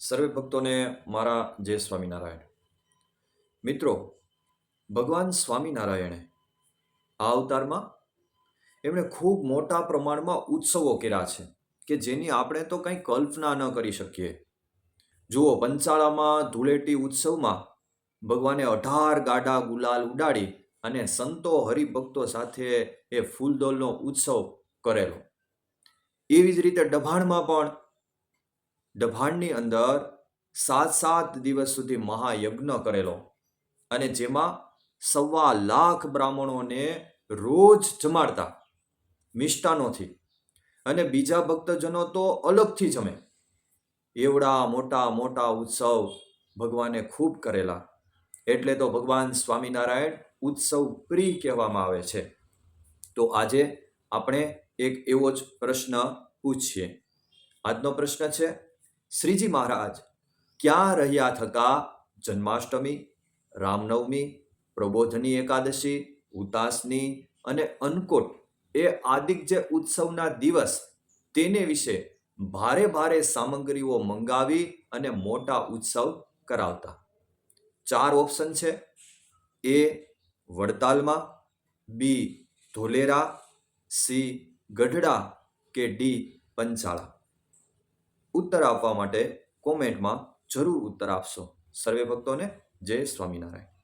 સર્વે ભક્તોને મારા જય સ્વામિનારાયણ. મિત્રો, ભગવાન સ્વામિનારાયણે આ અવતારમાં એમણે ખૂબ મોટા પ્રમાણમાં ઉત્સવો કર્યા છે કે જેની આપણે તો કંઈ કલ્પના ન કરી શકીએ. જુઓ, પંચાળામાં ધૂળેટી ઉત્સવમાં ભગવાને 18 ગાડા ગુલાલ ઉડાડી અને સંતો હરિભક્તો સાથે એ ફૂલદોલનો ઉત્સવ કરેલો. એવી જ રીતે ડભાણમાં પણ ડભાણની અંદર 7 દિવસ સુધી મહાયજ્ઞ કરેલો અને જેમાં 1.25 બ્રાહ્મણોને રોજ જમાડતા મિષ્ટાનોથી, અને બીજા ભક્તજનો તો અલગથી જમે. એવડા મોટા મોટા ઉત્સવ ભગવાને ખૂબ કરેલા. એટલે તો ભગવાન સ્વામિનારાયણ ઉત્સવ પ્રિય કહેવામાં આવે છે. તો આજે આપણે એક એવો જ પ્રશ્ન પૂછીએ. આજનો પ્રશ્ન છે, શ્રીજી મહારાજ ક્યાં રહ્યા થકા જન્માષ્ટમી, રામનવમી, પ્રબોધની એકાદશી, ઉતાસની અને અન્નકૂટ એ આદિક જે ઉત્સવના દિવસ તેને વિશે ભારે ભારે સામગ્રીઓ મંગાવી અને મોટા ઉત્સવ કરાવતા? 4 ઓપ્શન છે. એ વડતાલમાં, બી ધોલેરા, સી ગઢડા કે ડી પંચાળા. ઉત્તર આપવા માટે કોમેન્ટમાં જરૂર ઉત્તર આપશો. સર્વે ભક્તોને જય સ્વામિનારાયણ.